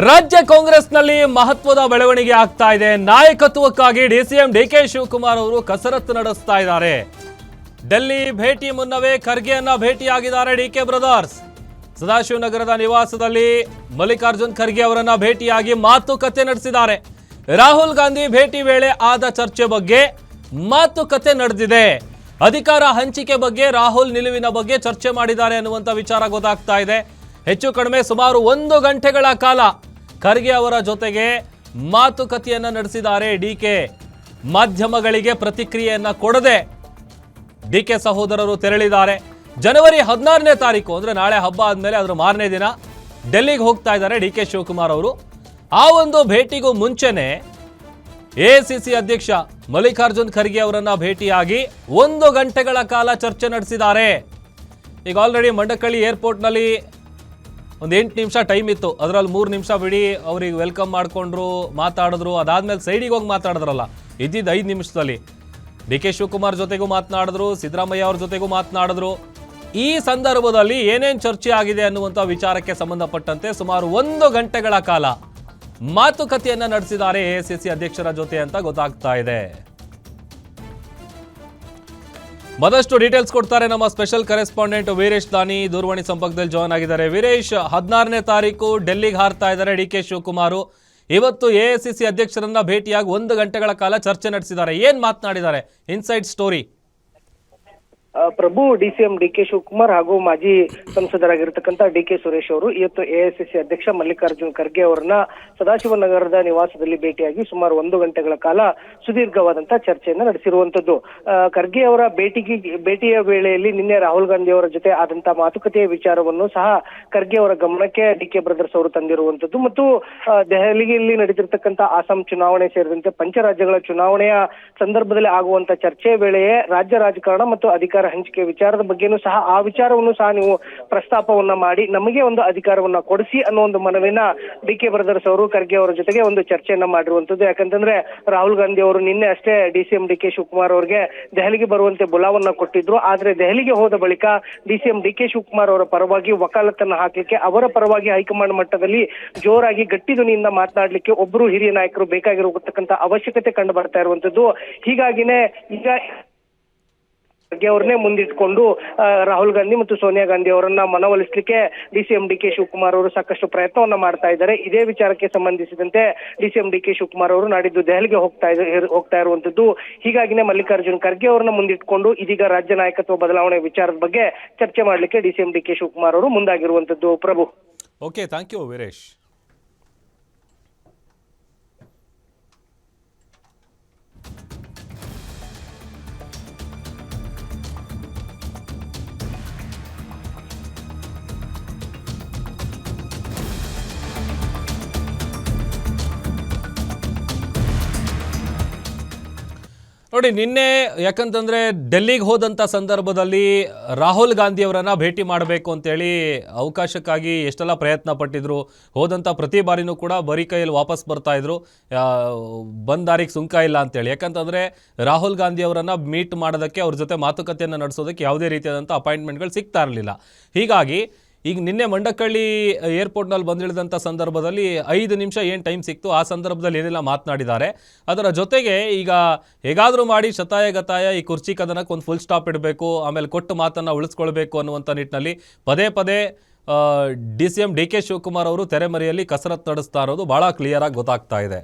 ರಾಜ್ಯ ಕಾಂಗ್ರೆಸ್ನಲ್ಲಿ ಮಹತ್ವದ ಬೆಳವಣಿಗೆ ಆಗ್ತಾ ಇದೆ. ನಾಯಕತ್ವಕ್ಕಾಗಿ ಡಿಸಿಎಂ ಡಿಕೆ ಶಿವಕುಮಾರ್ ಅವರು ಕಸರತ್ತು ನಡೆಸ್ತಾ ಇದ್ದಾರೆ. ಡೆಲ್ಲಿ ಭೇಟಿ ಮುನ್ನವೇ ಖರ್ಗೆಯನ್ನ ಭೇಟಿಯಾಗಿದ್ದಾರೆ ಡಿಕೆ ಬ್ರದರ್ಸ್. ಸದಾಶಿವನಗರದ ನಿವಾಸದಲ್ಲಿ ಮಲ್ಲಿಕಾರ್ಜುನ್ ಖರ್ಗೆ ಅವರನ್ನ ಭೇಟಿಯಾಗಿ ಮಾತುಕತೆ ನಡೆಸಿದ್ದಾರೆ. ರಾಹುಲ್ ಗಾಂಧಿ ಭೇಟಿ ವೇಳೆ ಆದ ಚರ್ಚೆ ಬಗ್ಗೆ ಮಾತುಕತೆ ನಡೆದಿದೆ. ಅಧಿಕಾರ ಹಂಚಿಕೆ ಬಗ್ಗೆ, ರಾಹುಲ್ ನಿಲುವಿನ ಬಗ್ಗೆ ಚರ್ಚೆ ಮಾಡಿದ್ದಾರೆ ಅನ್ನುವಂಥ ವಿಚಾರ ಗೊತ್ತಾಗ್ತಾ ಇದೆ. ಹೆಚ್ಚು ಕಡಿಮೆ ಸುಮಾರು 1 ಗಂಟೆಗಳ ಕಾಲ ಖರ್ಗೆ ಅವರ ಜೊತೆಗೆ ಮಾತುಕತೆಯನ್ನ ನಡೆಸಿದ್ದಾರೆ ಡಿಕೆ. ಮಾಧ್ಯಮಗಳಿಗೆ ಪ್ರತಿಕ್ರಿಯೆಯನ್ನ ಕೊಡದೆ ಡಿಕೆ ಸಹೋದರರು ತೆರಳಿದ್ದಾರೆ. ಜನವರಿ 16ನೇ ತಾರೀಕು ಅಂದ್ರೆ ನಾಳೆ ಹಬ್ಬ ಆದ್ಮೇಲೆ ಅದರ ಮಾರನೇ ದಿನ ಡೆಲ್ಲಿಗೆ ಹೋಗ್ತಾ ಇದ್ದಾರೆ ಡಿಕೆ ಶಿವಕುಮಾರ್ ಅವರು. ಆ ಒಂದು ಭೇಟಿಗೂ ಮುಂಚೆನೆ ಎಐಸಿಸಿ ಅಧ್ಯಕ್ಷ ಮಲ್ಲಿಕಾರ್ಜುನ್ ಖರ್ಗೆ ಅವರನ್ನ ಭೇಟಿಯಾಗಿ 1 ಗಂಟೆಗಳ ಕಾಲ ಚರ್ಚೆ ನಡೆಸಿದ್ದಾರೆ. ಈಗ ಆಲ್ರೆಡಿ ಮಂಡಕಳ್ಳಿ ಏರ್ಪೋರ್ಟ್ನಲ್ಲಿ ಒಂದು 8 ನಿಮಿಷ ಟೈಮ್ ಇತ್ತು. ಅದರಲ್ಲಿ 3 ನಿಮಿಷ ಬಿಡಿ ಅವ್ರಿಗೆ ವೆಲ್ಕಮ್ ಮಾಡಿಕೊಂಡ್ರು, ಮಾತಾಡಿದ್ರು. ಅದಾದ್ಮೇಲೆ ಸೈಡಿಗೆ ಹೋಗಿ ಮಾತಾಡಿದ್ರಲ್ಲ, ಇದ್ದಿದ್ದು 5 ನಿಮಿಷದಲ್ಲಿ ಡಿ ಕೆ ಶಿವಕುಮಾರ್ ಜೊತೆಗೂ ಮಾತನಾಡಿದ್ರು, ಸಿದ್ದರಾಮಯ್ಯ ಅವ್ರ ಜೊತೆಗೂ ಮಾತನಾಡಿದ್ರು. ಈ ಸಂದರ್ಭದಲ್ಲಿ ಏನೇನು ಚರ್ಚೆ ಆಗಿದೆ ಅನ್ನುವಂಥ ವಿಚಾರಕ್ಕೆ ಸಂಬಂಧಪಟ್ಟಂತೆ ಸುಮಾರು 1 ಗಂಟೆಗಳ ಕಾಲ ಮಾತುಕತೆಯನ್ನ ನಡೆಸಿದ್ದಾರೆ ಎಐಸಿಸಿ ಅಧ್ಯಕ್ಷರ ಜೊತೆ ಅಂತ ಗೊತ್ತಾಗ್ತಾ ಇದೆ. ಮತ್ತಷ್ಟು ಡೀಟೇಲ್ಸ್ ಕೊಡ್ತಾರೆ ನಮ್ಮ ಸ್ಪೆಷಲ್ ಕರೆಸ್ಪಾಂಡೆಂಟ್ ವೀರೇಶ್ ದಾನಿ ದೂರವಾಣಿ ಸಂಪರ್ಕದಲ್ಲಿ ಜಾಯ್ನ್ ಆಗಿದ್ದಾರೆ. ವೀರೇಶ್, 16ನೇ ತಾರೀಕು ಡೆಲ್ಲಿಗೆ ಹಾರ್ತಾ ಇದ್ದಾರೆ ಡಿ ಕೆ ಶಿವಕುಮಾರ್. ಇವತ್ತು ಎಐಸಿಸಿ ಅಧ್ಯಕ್ಷರನ್ನ ಭೇಟಿಯಾಗಿ 1 ಗಂಟೆಗಳ ಕಾಲ ಚರ್ಚೆ ನಡೆಸಿದ್ದಾರೆ. ಏನ್ ಮಾತನಾಡಿದ್ದಾರೆ? Inside story. Prabhu, DCM DK Shivakumar ಹಾಗೂ ಮಾಜಿ ಸಂಸದರಾಗಿರ್ತಕ್ಕಂಥ ಡಿಕೆ ಸುರೇಶ್ ಅವರು ಇವತ್ತು ಎಐಸಿಸಿ ಅಧ್ಯಕ್ಷ ಮಲ್ಲಿಕಾರ್ಜುನ್ ಖರ್ಗೆ ಅವರನ್ನ ಸದಾಶಿವನಗರದ ನಿವಾಸದಲ್ಲಿ ಭೇಟಿಯಾಗಿ ಸುಮಾರು 1 ಗಂಟೆಗಳ ಕಾಲ ಸುದೀರ್ಘವಾದಂತಹ ಚರ್ಚೆಯನ್ನ ನಡೆಸಿರುವಂತದ್ದು. ಖರ್ಗೆ ಅವರ ಭೇಟಿಯ ವೇಳೆಯಲ್ಲಿ ನಿನ್ನೆ ರಾಹುಲ್ ಗಾಂಧಿ ಅವರ ಜೊತೆ ಆದಂತಹ ಮಾತುಕತೆಯ ವಿಚಾರವನ್ನು ಸಹ ಖರ್ಗೆ ಅವರ ಗಮನಕ್ಕೆ ಡಿಕೆ ಬ್ರದರ್ಸ್ ಅವರು ತಂದಿರುವಂತದ್ದು ಮತ್ತು ದೆಹಲಿಯಲ್ಲಿ ನಡೆದಿರ್ತಕ್ಕಂಥ ಅಸ್ಸಾಂ ಚುನಾವಣೆ ಸೇರಿದಂತೆ ಪಂಚರಾಜ್ಯಗಳ ಚುನಾವಣೆಯ ಸಂದರ್ಭದಲ್ಲಿ ಆಗುವಂತ ಚರ್ಚೆಯ ವೇಳೆಯೇ ರಾಜ್ಯ ರಾಜಕಾರಣ ಮತ್ತು ಅಧಿಕಾರ ಹಂಚಿಕೆ ವಿಚಾರದ ಬಗ್ಗೆನೂ ಸಹ ಆ ವಿಚಾರವನ್ನು ಸಹ ನೀವು ಪ್ರಸ್ತಾಪವನ್ನ ಮಾಡಿ ನಮಗೆ ಒಂದು ಅಧಿಕಾರವನ್ನ ಕೊಡಿಸಿ ಅನ್ನೋ ಒಂದು ಮನವಿನ ಡಿಕೆ ಬ್ರದರ್ಸ್ ಅವರು ಖರ್ಗೆ ಅವರ ಜೊತೆಗೆ ಒಂದು ಚರ್ಚೆಯನ್ನ ಮಾಡಿರುವಂತದ್ದು. ಯಾಕಂತಂದ್ರೆ ರಾಹುಲ್ ಗಾಂಧಿ ಅವರು ನಿನ್ನೆ ಅಷ್ಟೇ ಡಿಸಿಎಂ ಡಿಕೆ ಶಿವಕುಮಾರ್ ಅವರಿಗೆ ದೆಹಲಿಗೆ ಬರುವಂತೆ ಬುಲಾವನ್ನ ಕೊಟ್ಟಿದ್ರು. ಆದ್ರೆ ದೆಹಲಿಗೆ ಹೋದ ಬಳಿಕ ಡಿಸಿಎಂ ಡಿಕೆ ಶಿವಕುಮಾರ್ ಅವರ ಪರವಾಗಿ ವಕಾಲತ್ತನ್ನ ಹಾಕ್ಲಿಕ್ಕೆ, ಅವರ ಪರವಾಗಿ ಹೈಕಮಾಂಡ್ ಮಟ್ಟದಲ್ಲಿ ಜೋರಾಗಿ ಗಟ್ಟಿ ಧ್ವನಿಯಿಂದ ಮಾತನಾಡ್ಲಿಕ್ಕೆ ಒಬ್ಬರು ಹಿರಿಯ ನಾಯಕರು ಬೇಕಾಗಿರತಕ್ಕಂತ ಅವಶ್ಯಕತೆ ಕಂಡು ಬರ್ತಾ ಇರುವಂತದ್ದು. ಹೀಗಾಗಿನೇ ಈಗ ಖರ್ಗೆ ಅವ್ರನ್ನೇ ಮುಂದಿಟ್ಕೊಂಡು ರಾಹುಲ್ ಗಾಂಧಿ ಮತ್ತು ಸೋನಿಯಾ ಗಾಂಧಿ ಅವರನ್ನ ಮನವೊಲಿಸಲಿಕ್ಕೆ ಡಿಸಿಎಂ ಡಿಕೆ ಶಿವಕುಮಾರ್ ಅವರು ಸಾಕಷ್ಟು ಪ್ರಯತ್ನವನ್ನ ಮಾಡ್ತಾ ಇದ್ದಾರೆ. ಇದೇ ವಿಚಾರಕ್ಕೆ ಸಂಬಂಧಿಸಿದಂತೆ ಡಿಸಿಎಂ ಡಿಕೆ ಶಿವಕುಮಾರ್ ಅವರು ನಾಡಿದ್ದು ದೆಹಲಿಗೆ ಹೋಗ್ತಾ ಇರುವಂತದ್ದು. ಹೀಗಾಗಿನೇ ಮಲ್ಲಿಕಾರ್ಜುನ್ ಖರ್ಗೆ ಅವರನ್ನ ಮುಂದಿಟ್ಕೊಂಡು ಇದೀಗ ರಾಜ್ಯ ನಾಯಕತ್ವ ಬದಲಾವಣೆ ವಿಚಾರದ ಬಗ್ಗೆ ಚರ್ಚೆ ಮಾಡ್ಲಿಕ್ಕೆ ಡಿಸಿಎಂ ಡಿಕೆ ಶಿವಕುಮಾರ್ ಅವರು ಮುಂದಾಗಿರುವಂತದ್ದು. ಪ್ರಭು, ಓಕೆ, ಥ್ಯಾಂಕ್ ಯು ವೀರೇಶ್. ನೋಡಿ, ನಿನ್ನೆ ಯಾಕಂತಂದರೆ ಡೆಲ್ಲಿಗೆ ಹೋದಂಥ ಸಂದರ್ಭದಲ್ಲಿ ರಾಹುಲ್ ಗಾಂಧಿ ಅವರನ್ನು ಭೇಟಿ ಮಾಡಬೇಕು ಅಂತೇಳಿ ಅವಕಾಶಕ್ಕಾಗಿ ಎಷ್ಟೆಲ್ಲ ಪ್ರಯತ್ನ ಪಟ್ಟಿದ್ರು. ಹೋದಂಥ ಪ್ರತಿ ಬಾರಿನೂ ಕೂಡ ಬರೀ ಕೈಯಲ್ಲಿ ವಾಪಸ್ ಬರ್ತಾಯಿದ್ರು, ಬಂದ ದಾರಿಗೆ ಸುಂಕ ಇಲ್ಲ ಅಂತೇಳಿ. ಯಾಕಂತಂದರೆ ರಾಹುಲ್ ಗಾಂಧಿ ಅವರನ್ನು ಮೀಟ್ ಮಾಡೋದಕ್ಕೆ, ಅವ್ರ ಜೊತೆ ಮಾತುಕತೆಯನ್ನು ನಡೆಸೋದಕ್ಕೆ ಯಾವುದೇ ರೀತಿಯಾದಂಥ ಅಪಾಯಿಂಟ್ಮೆಂಟ್ಗಳು ಸಿಗ್ತಾ ಇರಲಿಲ್ಲ. ಹೀಗಾಗಿ ಈಗ ನಿನ್ನೆ ಮಂಡಕಳ್ಳಿ ಏರ್ಪೋರ್ಟ್ನಲ್ಲಿ ಬಂದಿಳಿದಂಥ ಸಂದರ್ಭದಲ್ಲಿ 5 ನಿಮಿಷ ಏನು ಟೈಮ್ ಸಿಕ್ತು, ಆ ಸಂದರ್ಭದಲ್ಲಿ ಏನೆಲ್ಲ ಮಾತನಾಡಿದ್ದಾರೆ. ಅದರ ಜೊತೆಗೆ ಈಗ ಹೇಗಾದರೂ ಮಾಡಿ ಶತಾಯ ಗತಾಯ ಈ ಕುರ್ಚಿ ಕದನಕ್ಕೆ ಒಂದು ಫುಲ್ ಸ್ಟಾಪ್ ಇಡಬೇಕು, ಆಮೇಲೆ ಕೊಟ್ಟು ಮಾತನ್ನು ಉಳಿಸ್ಕೊಳ್ಬೇಕು ಅನ್ನುವಂಥ ನಿಟ್ಟಿನಲ್ಲಿ ಪದೇ ಪದೇ ಡಿಸಿಎಂ ಡಿಕೆ ಶಿವಕುಮಾರ್ ಅವರು ತೆರೆಮರೆಯಲ್ಲಿ ಕಸರತ್ತು ನಡೆಸ್ತಾ ಇರೋದು ಭಾಳ ಕ್ಲಿಯರಾಗಿ ಗೊತ್ತಾಗ್ತಾ ಇದೆ.